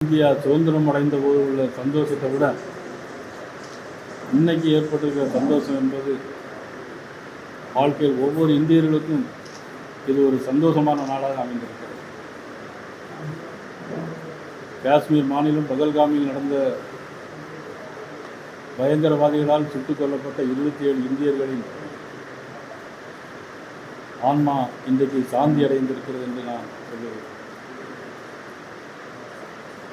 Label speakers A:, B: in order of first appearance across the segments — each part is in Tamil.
A: இந்தியா சுதந்திரம் அடைந்த போது உள்ள சந்தோஷத்தை விட இன்னைக்கு ஏற்பட்டிருக்கிற சந்தோஷம் என்பது வாழ்க்கையில் ஒவ்வொரு இந்தியர்களுக்கும் இது ஒரு சந்தோஷமான நாளாக அமைந்திருக்கிறது. காஷ்மீர் மாநிலம் பகல்காமில் நடந்த பயங்கரவாதிகளால் சுட்டுக் கொல்லப்பட்ட 27 இந்தியர்களின் ஆன்மா இன்றைக்கு சாந்தி அடைந்திருக்கிறது என்று நான் சொல்லுவேன்.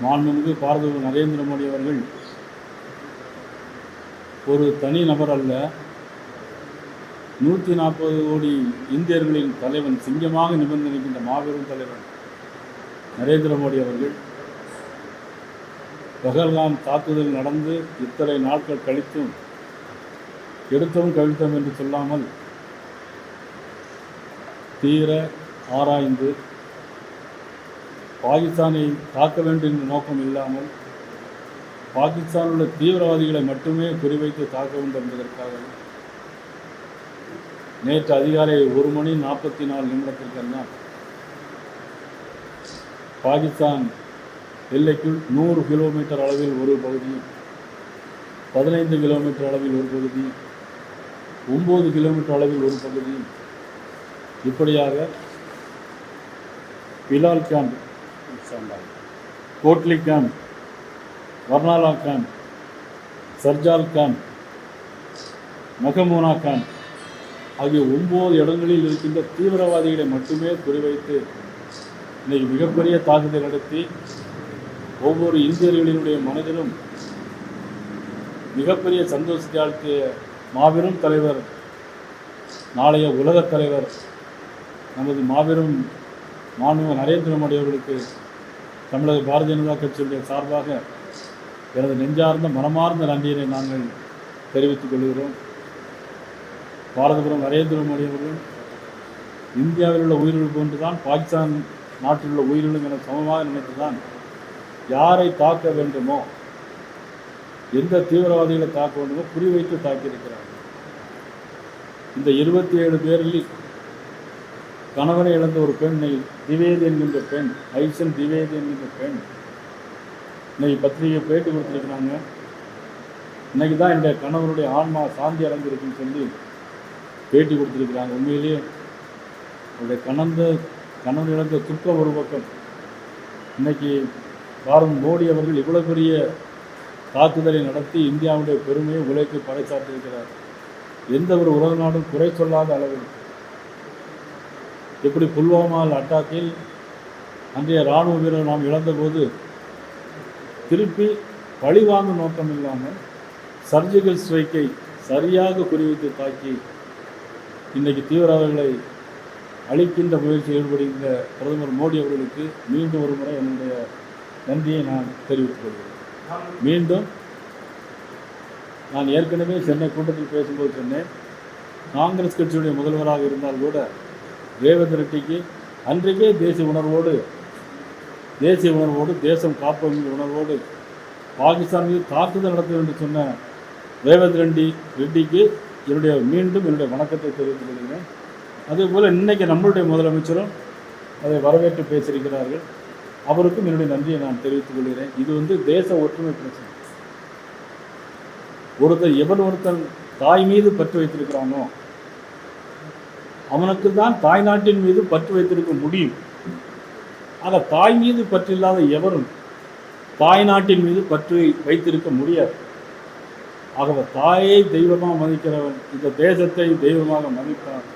A: மாண்புமிகு பாரத நரேந்திர மோடி அவர்கள் ஒரு தனி நபர் அல்ல, 140 கோடி இந்தியர்களின் தலைவன், சிங்கமாக நிமிர்ந்து நிற்கின்ற மாபெரும் தலைவன் நரேந்திர மோடி அவர்கள் பகல்காம் தாக்குதல் நடந்து இத்தனை நாட்கள் கழித்தும் எடுத்தோம் கழித்தோம் என்று சொல்லாமல் தீர ஆராய்ந்து பாகிஸ்தானை தாக்க வேண்டும் என்ற நோக்கம் இல்லாமல் பாகிஸ்தானில் உள்ள தீவிரவாதிகளை மட்டுமே குறிவைத்து தாக்க வேண்டும் என்பதற்காக நேற்று அதிகாலை 1:44 பாகிஸ்தான் எல்லைக்குள் 100 கிலோமீட்டர் அளவில் ஒரு பகுதி, 15 கிலோமீட்டர் அளவில் ஒரு பகுதி, 9 கிலோமீட்டர் அளவில் ஒரு பகுதி, இப்படியாக Bilal camp, Kotli camp, Barnala camp, Sarjal camp, மகமூனா கேம்ப் ஆகிய 9 இடங்களில் இருக்கின்ற தீவிரவாதிகளை மட்டுமே குறிவைத்து இன்றைக்கு மிகப்பெரிய தாக்குதல் நடத்தி ஒவ்வொரு இந்தியர்களினுடைய மனதிலும் மிகப்பெரிய சந்தோஷத்தை ஆழ்த்திய மாபெரும் தலைவர், நாளைய உலகத் தலைவர் நமது மாபெரும் மாண்புமிகு நரேந்திர மோடி அவர்களுக்கு தமிழக பாரதிய ஜனதா கட்சியுடைய சார்பாக எனது நெஞ்சார்ந்த மனமார்ந்த நன்றியினை நாங்கள் தெரிவித்துக் கொள்கிறோம். பாரதபுரம் நரேந்திர மோடி அவர்கள் இந்தியாவில் உள்ள உயிரிழப்பு போன்றுதான் பாகிஸ்தான் நாட்டில் உள்ள உயிரிழப்பு என சமமாக நினைத்துதான் யாரை தாக்க வேண்டுமோ, எந்த தீவிரவாதிகளை தாக்க வேண்டுமோ குறிவைத்து தாக்கியிருக்கிறார்கள். இந்த 27 பேரில் கணவனை இழந்த ஒரு பெண்ணை, திவேதி என்கின்ற பெண், ஐசன் திவேதி என்கின்ற பெண் இன்னைக்கு பத்திரிகை பேட்டி கொடுத்துருக்கிறாங்க. இன்னைக்கு தான் இந்த கணவனுடைய ஆன்மா சாந்தி அடைந்திருக்குன்னு சொல்லி பேட்டி கொடுத்துருக்கிறாங்க. உண்மையிலேயே அவருடைய கணவன் இழந்த துக்கம் ஒரு பக்கம், இன்னைக்கு பாரத மோடி அவர்கள் இவ்வளவு பெரிய தாக்குதலை நடத்தி இந்தியாவுடைய பெருமையை உலகிற்கு பறைசாற்றியிருக்கிறார். எந்த ஒரு உலக நாடும் குறை சொல்லாத அளவில், எப்படி புல்வாமா அட்டாக்கில் அன்றைய இராணுவ வீரர் நாம் இழந்தபோது திருப்பி பழிவாங்கும் நோக்கம் இல்லாமல் சர்ஜிக்கல் ஸ்ட்ரைக்கை சரியாக குறிவைத்து தாக்கி இன்றைக்கு தீவிரவாதிகளை அழிக்கின்ற முயற்சியில் ஈடுபடுகின்ற பிரதமர் மோடி அவர்களுக்கு மீண்டும் ஒரு முறை என்னுடைய நன்றியை நான் தெரிவித்துக் கொள்கிறேன். மீண்டும் நான் ஏற்கனவே சென்னை கூட்டத்தில் பேசும்போது சொன்னேன், காங்கிரஸ் கட்சியுடைய முதல்வராக இருந்தால் கூட ரேவந்த் ரெட்டிக்கு அன்றைக்கே தேசிய உணர்வோடு தேசம் காப்பகின்ற உணர்வோடு பாகிஸ்தான் மீது தாக்குதல் நடத்தும் என்று சொன்ன ரேவந்த் ரெட்டிக்கு மீண்டும் என்னுடைய வணக்கத்தை தெரிவித்துக் கொள்கிறேன். அதேபோல் இன்றைக்கி நம்மளுடைய முதலமைச்சரும் அதை வரவேற்று பேசியிருக்கிறார்கள். அவருக்கும் என்னுடைய நன்றியை நான் தெரிவித்துக் கொள்கிறேன். இது தேச ஒற்றுமை பிரச்சனை. ஒருத்தன் தாய் மீது பற்று வைத்திருக்கிறானோ அவனுக்கு தான் தாய் நாட்டின் மீது பற்று வைத்திருக்க முடியும். ஆக தாய் மீது பற்றில்லாத எவரும் தாய் நாட்டின் மீது பற்று வைத்திருக்க முடியாது. ஆகவே தாயை தெய்வமாக மதிக்கிறவன் இந்த தேசத்தை தெய்வமாக மதிப்பான்.